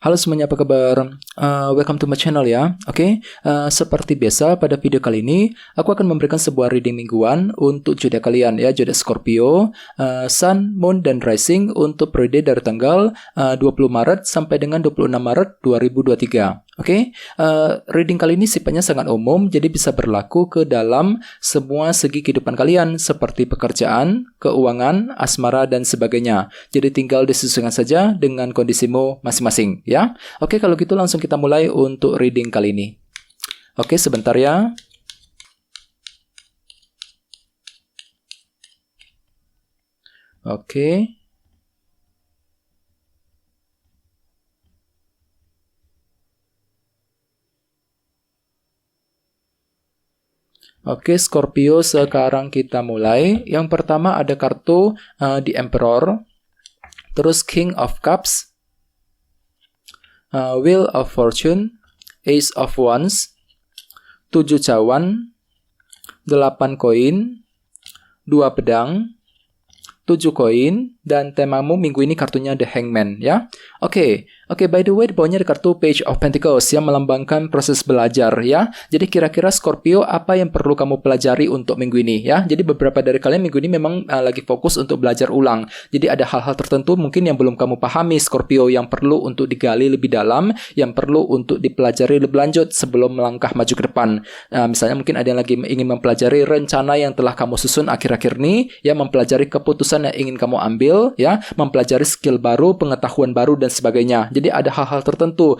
Halo semuanya, apa kabar? Welcome to my channel ya. Oke, seperti biasa pada video kali ini aku akan memberikan sebuah reading mingguan untuk zodiak kalian ya, zodiak Scorpio, Sun, Moon, dan Rising untuk periode dari tanggal 20 Maret sampai dengan 26 Maret 2023. Oke, reading kali ini sifatnya sangat umum, jadi bisa berlaku ke dalam semua segi kehidupan kalian seperti pekerjaan, keuangan, asmara, dan sebagainya. Jadi tinggal disesuaikan saja dengan kondisimu masing-masing ya. Oke, kalau gitu langsung kita mulai untuk reading kali ini. Oke, sebentar ya. Oke. Oke, Scorpio, sekarang kita mulai. Yang pertama ada kartu The Emperor, terus King of Cups, Wheel of Fortune, Ace of Wands, 7 cawan, 8 koin, 2 pedang, 7 koin, dan temamu minggu ini kartunya The Hangman ya. Oke, by the way di bawahnya ada kartu Page of Pentacles yang melambangkan proses belajar ya. Jadi kira-kira Scorpio apa yang perlu kamu pelajari untuk minggu ini ya. Jadi beberapa dari kalian minggu ini memang lagi fokus untuk belajar ulang. Jadi ada hal-hal tertentu mungkin yang belum kamu pahami Scorpio yang perlu untuk digali lebih dalam, yang perlu untuk dipelajari lebih lanjut sebelum melangkah maju ke depan. Misalnya mungkin ada yang lagi ingin mempelajari rencana yang telah kamu susun akhir-akhir ini ya, mempelajari keputusan yang ingin kamu ambil ya, mempelajari skill baru, pengetahuan baru, dan sebagainya. Jadi ada hal-hal tertentu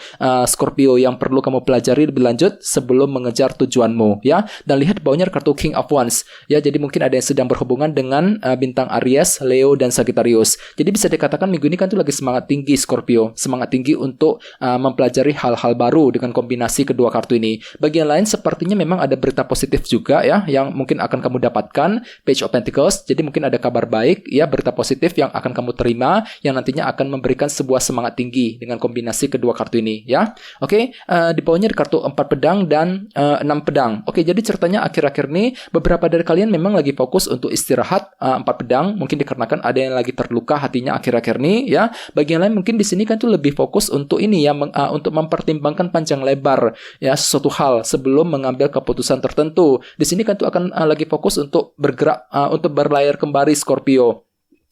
Scorpio yang perlu kamu pelajari lebih lanjut sebelum mengejar tujuanmu ya. Dan lihat bawahnya kartu King of Wands ya. Jadi mungkin ada yang sedang berhubungan dengan bintang Aries, Leo, dan Sagittarius. Jadi bisa dikatakan minggu ini kan tuh lagi semangat tinggi Scorpio, semangat tinggi untuk mempelajari hal-hal baru dengan kombinasi kedua kartu ini. Bagian lain sepertinya memang ada berita positif juga ya yang mungkin akan kamu dapatkan, Page of Pentacles. Jadi mungkin ada kabar baik ya, berita positif yang akan kamu terima yang nantinya akan memberikan sebuah semangat tinggi dengan kombinasi kedua kartu ini ya. Oke, di bawahnya ada kartu 4 pedang dan 6 pedang. Oke, jadi ceritanya akhir-akhir ini beberapa dari kalian memang lagi fokus untuk istirahat 4 pedang, mungkin dikarenakan ada yang lagi terluka hatinya akhir-akhir ini ya. Bagian lain mungkin di sini kan tuh lebih fokus untuk ini ya, untuk mempertimbangkan panjang lebar ya sesuatu hal sebelum mengambil keputusan tertentu. Di sini kan tuh akan lagi fokus untuk bergerak untuk berlayar kembali Scorpio.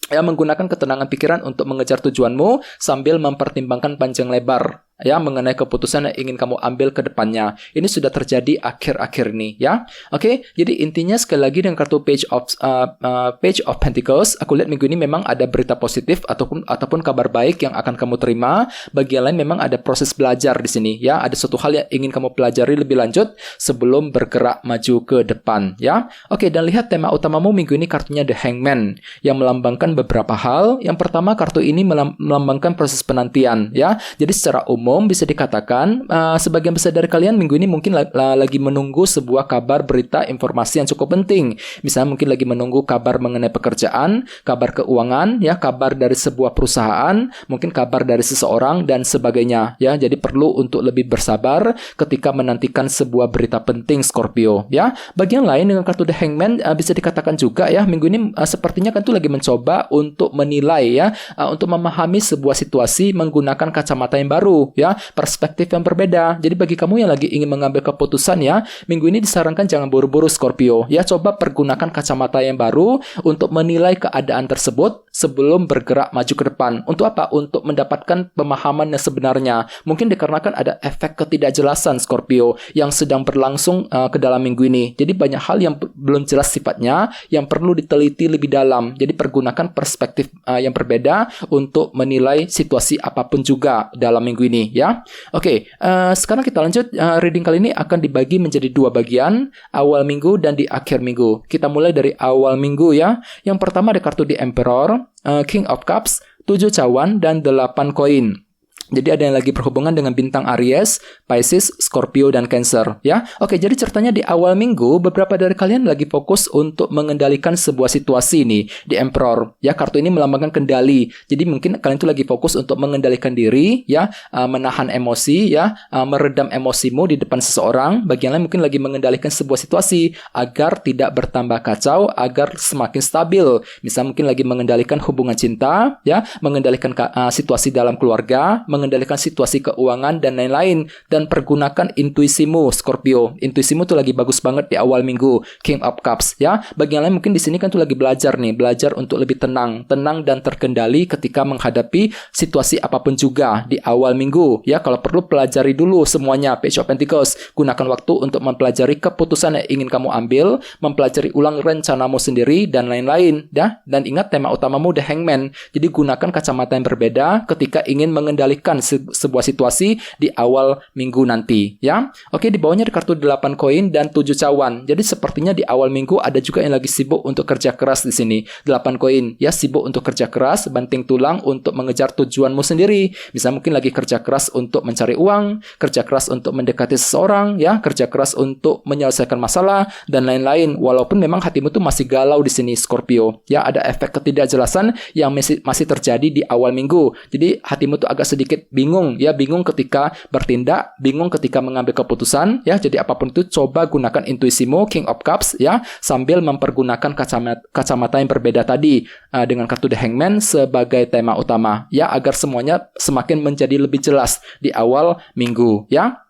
Ya, menggunakan ketenangan pikiran untuk mengejar tujuanmu sambil mempertimbangkan panjang lebar ya mengenai keputusan yang ingin kamu ambil ke depannya. Ini sudah terjadi akhir-akhir ini ya. Oke, jadi intinya sekali lagi dengan kartu Page of Pentacles, aku lihat minggu ini memang ada berita positif ataupun kabar baik yang akan kamu terima. Bagian lain memang ada proses belajar di sini ya. Ada suatu hal yang ingin kamu pelajari lebih lanjut sebelum bergerak maju ke depan ya. Oke, dan lihat tema utamamu minggu ini kartunya The Hangman yang melambangkan beberapa hal. Yang pertama, kartu ini melambangkan proses penantian ya. Jadi secara umum bisa dikatakan sebagian besar dari kalian minggu ini mungkin lagi menunggu sebuah kabar, berita, informasi yang cukup penting. Misalnya mungkin lagi menunggu kabar mengenai pekerjaan, kabar keuangan, ya, kabar dari sebuah perusahaan, mungkin kabar dari seseorang dan sebagainya. Ya, jadi perlu untuk lebih bersabar ketika menantikan sebuah berita penting Scorpio. Ya, bagian lain dengan kartu The Hangman bisa dikatakan juga ya minggu ini sepertinya kan tuh lagi mencoba untuk menilai ya, untuk memahami sebuah situasi menggunakan kacamata yang baru. Ya, perspektif yang berbeda. Jadi bagi kamu yang lagi ingin mengambil keputusan ya, minggu ini disarankan jangan buru-buru Scorpio. Ya, coba pergunakan kacamata yang baru untuk menilai keadaan tersebut sebelum bergerak maju ke depan. Untuk apa? Untuk mendapatkan pemahaman yang sebenarnya. Mungkin dikarenakan ada efek ketidakjelasan Scorpio yang sedang berlangsung ke dalam minggu ini. Jadi banyak hal yang belum jelas sifatnya yang perlu diteliti lebih dalam. Jadi pergunakan perspektif yang berbeda untuk menilai situasi apapun juga dalam minggu ini. Ya, oke. Sekarang kita lanjut. Reading kali ini akan dibagi menjadi 2 bagian, awal minggu dan di akhir minggu. Kita mulai dari awal minggu ya. Yang pertama ada kartu The Emperor, King of Cups, 7 cawan dan 8 koin. Jadi ada yang lagi berhubungan dengan bintang Aries, Pisces, Scorpio, dan Cancer ya. Oke, jadi ceritanya di awal minggu beberapa dari kalian lagi fokus untuk mengendalikan sebuah situasi nih di Emperor ya. Kartu ini melambangkan kendali. Jadi mungkin kalian tuh lagi fokus untuk mengendalikan diri ya, menahan emosi ya, meredam emosimu di depan seseorang. Bagian lain mungkin lagi mengendalikan sebuah situasi agar tidak bertambah kacau, agar semakin stabil. Misal mungkin lagi mengendalikan hubungan cinta ya, mengendalikan situasi dalam keluarga, mengendalikan situasi keuangan dan lain-lain. Dan pergunakan intuisimu, Scorpio. Intuisimu tuh lagi bagus banget di awal minggu, King of Cups ya. Bagi yang lain mungkin di sini kan tuh lagi belajar nih, belajar untuk lebih tenang dan terkendali ketika menghadapi situasi apapun juga di awal minggu ya. Kalau perlu pelajari dulu semuanya, Page of Pentacles. Gunakan waktu untuk mempelajari keputusan yang ingin kamu ambil, mempelajari ulang rencanamu sendiri dan lain-lain ya. Dan ingat tema utamamu The Hangman. Jadi gunakan kacamata yang berbeda ketika ingin mengendalikan sebuah situasi di awal minggu nanti ya. Oke, di bawahnya ada kartu 8 koin dan 7 cawan. Jadi sepertinya di awal minggu ada juga yang lagi sibuk untuk kerja keras di sini. 8 koin ya, sibuk untuk kerja keras, banting tulang untuk mengejar tujuanmu sendiri. Bisa mungkin lagi kerja keras untuk mencari uang, kerja keras untuk mendekati seseorang ya, kerja keras untuk menyelesaikan masalah dan lain-lain. Walaupun memang hatimu tuh masih galau di sini Scorpio. Ya, ada efek ketidakjelasan yang masih terjadi di awal minggu. Jadi hatimu tuh agak sedikit bingung ya, bingung ketika bertindak, bingung ketika mengambil keputusan ya. Jadi apapun itu coba gunakan intuisimu, King of Cups ya, sambil mempergunakan kacamata yang berbeda tadi dengan kartu The Hangman sebagai tema utama ya, agar semuanya semakin menjadi lebih jelas di awal minggu ya.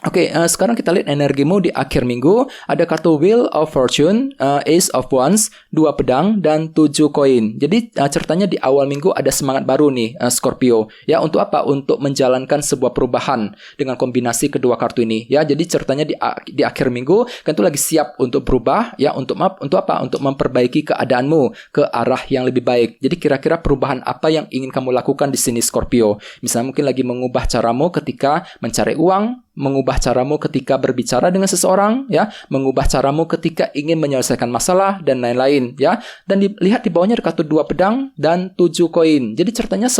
Oke, sekarang kita lihat energimu di akhir minggu. Ada kartu Wheel of Fortune, Ace of Wands, 2 pedang, dan 7 koin. Jadi ceritanya di awal minggu ada semangat baru nih Scorpio. Ya, untuk apa? Untuk menjalankan sebuah perubahan dengan kombinasi kedua kartu ini. Ya, jadi ceritanya di akhir minggu kan tuh lagi siap untuk berubah. Ya, untuk apa? Untuk memperbaiki keadaanmu ke arah yang lebih baik. Jadi kira-kira perubahan apa yang ingin kamu lakukan di sini Scorpio? Misalnya mungkin lagi mengubah caramu ketika mencari uang, mengubah caramu ketika berbicara dengan seseorang ya, mengubah caramu ketika ingin menyelesaikan masalah dan lain-lain ya. Dan dilihat di bawahnya ada kartu 2 pedang dan 7 koin. Jadi ceritanya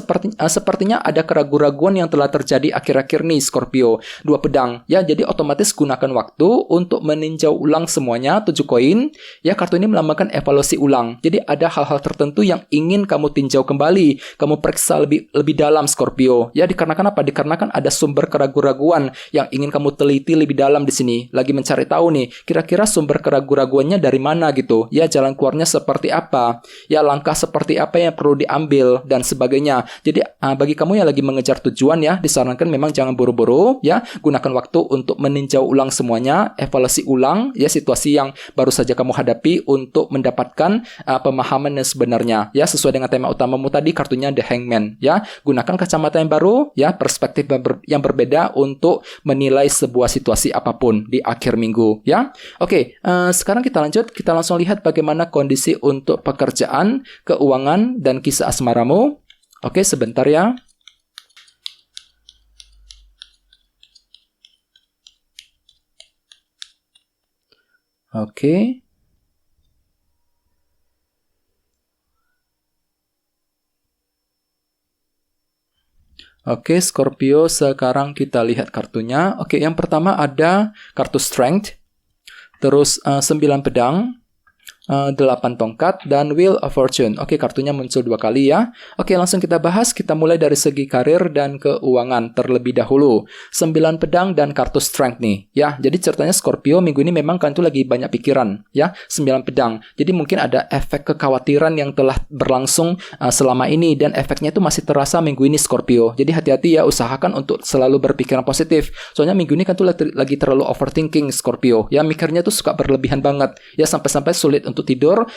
sepertinya ada keraguan-raguan yang telah terjadi akhir-akhir nih Scorpio. 2 pedang ya, jadi otomatis gunakan waktu untuk meninjau ulang semuanya. 7 koin ya, kartu ini melambangkan evaluasi ulang. Jadi ada hal-hal tertentu yang ingin kamu tinjau kembali, kamu periksa lebih dalam Scorpio ya. Dikarenakan apa? Dikarenakan ada sumber keraguan-raguan yang ingin kamu teliti lebih dalam di sini. Lagi mencari tahu nih, kira-kira sumber keraguan-raguannya dari mana gitu. Ya, jalan keluarnya seperti apa. Ya, langkah seperti apa yang perlu diambil dan sebagainya. Jadi, bagi kamu yang lagi mengejar tujuan ya, disarankan memang jangan buru-buru ya. Gunakan waktu untuk meninjau ulang semuanya, evaluasi ulang ya situasi yang baru saja kamu hadapi untuk mendapatkan pemahaman yang sebenarnya. Ya, sesuai dengan tema utamamu tadi, kartunya The Hangman ya. Gunakan kacamata yang baru ya, perspektif yang berbeda untuk menilai sebuah situasi apapun di akhir minggu ya. Oke, sekarang kita langsung lihat bagaimana kondisi untuk pekerjaan, keuangan, dan kisah asmaramu. Oke, sebentar ya. Oke. Oke, Scorpio, sekarang kita lihat kartunya. Oke, yang pertama ada kartu Strength, terus 9 pedang, 8 tongkat, dan Wheel of Fortune. Oke, kartunya muncul 2 kali ya. Oke, langsung kita bahas. Kita mulai dari segi karir dan keuangan terlebih dahulu. 9 pedang dan kartu Strength nih. Ya, jadi ceritanya Scorpio minggu ini memang kan tuh lagi banyak pikiran. Ya, 9 pedang. Jadi mungkin ada efek kekhawatiran yang telah berlangsung selama ini. Dan efeknya itu masih terasa minggu ini Scorpio. Jadi hati-hati ya, usahakan untuk selalu berpikiran positif. Soalnya minggu ini kan tuh lagi terlalu overthinking Scorpio. Ya, mikirnya tuh suka berlebihan banget. Ya, sampai-sampai sulit untuk tidur,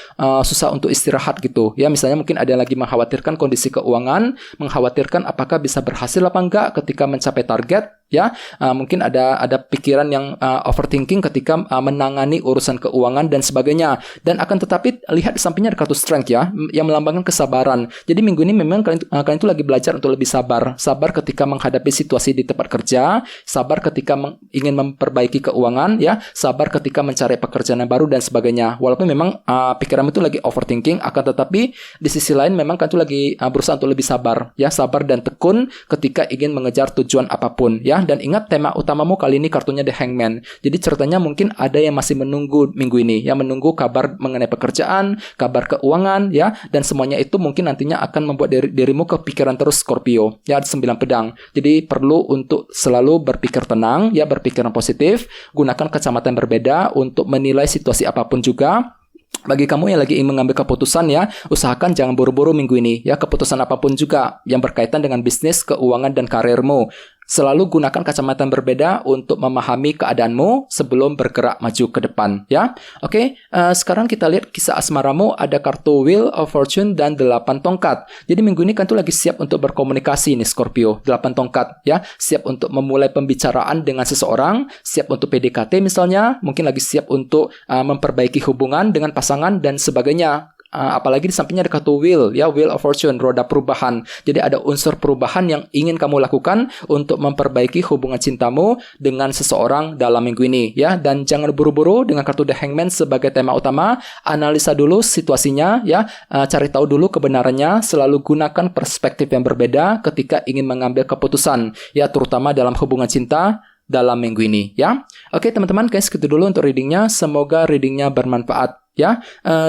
susah untuk istirahat gitu. Ya, misalnya mungkin ada yang lagi mengkhawatirkan kondisi keuangan, mengkhawatirkan apakah bisa berhasil apa enggak ketika mencapai target. Ya, mungkin ada pikiran yang overthinking ketika menangani urusan keuangan dan sebagainya. Dan akan tetapi lihat di sampingnya ada kartu Strength ya, yang melambangkan kesabaran. Jadi minggu ini memang kalian itu lagi belajar untuk lebih sabar. Sabar ketika menghadapi situasi di tempat kerja, sabar ketika ingin memperbaiki keuangan ya, sabar ketika mencari pekerjaan yang baru dan sebagainya. Walaupun memang pikiranmu itu lagi overthinking, akan tetapi di sisi lain memang kalian itu lagi berusaha untuk lebih sabar ya, sabar dan tekun ketika ingin mengejar tujuan apapun ya. Dan ingat tema utamamu kali ini kartunya The Hangman. Jadi ceritanya mungkin ada yang masih menunggu minggu ini, yang menunggu kabar mengenai pekerjaan, kabar keuangan ya, dan semuanya itu mungkin nantinya akan membuat dirimu kepikiran terus Scorpio. Ya, ada 9 pedang. Jadi perlu untuk selalu berpikir tenang ya, berpikiran positif, gunakan kacamata yang berbeda untuk menilai situasi apapun juga. Bagi kamu yang lagi ingin mengambil keputusan ya, usahakan jangan buru-buru minggu ini ya, keputusan apapun juga yang berkaitan dengan bisnis, keuangan, dan karirmu. Selalu gunakan kacamata yang berbeda untuk memahami keadaanmu sebelum bergerak maju ke depan ya. Oke, sekarang kita lihat kisah asmaramu, ada kartu Wheel of Fortune dan 8 tongkat. Jadi minggu ini kan tuh lagi siap untuk berkomunikasi nih Scorpio, 8 tongkat ya. Siap untuk memulai pembicaraan dengan seseorang, siap untuk PDKT misalnya, mungkin lagi siap untuk memperbaiki hubungan dengan pasangan dan sebagainya. Apalagi di sampingnya ada kartu Wheel ya, Wheel of Fortune, roda perubahan. Jadi ada unsur perubahan yang ingin kamu lakukan untuk memperbaiki hubungan cintamu dengan seseorang dalam minggu ini ya. Dan jangan buru-buru dengan kartu The Hangman sebagai tema utama. Analisa dulu situasinya ya, cari tahu dulu kebenarannya. Selalu gunakan perspektif yang berbeda ketika ingin mengambil keputusan ya, terutama dalam hubungan cinta dalam minggu ini ya. Oke teman-teman, guys, segitu dulu untuk readingnya. Semoga readingnya bermanfaat ya.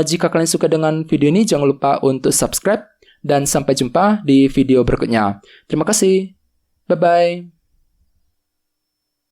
Jika kalian suka dengan video ini, jangan lupa untuk subscribe dan sampai jumpa di video berikutnya. Terima kasih. Bye-bye.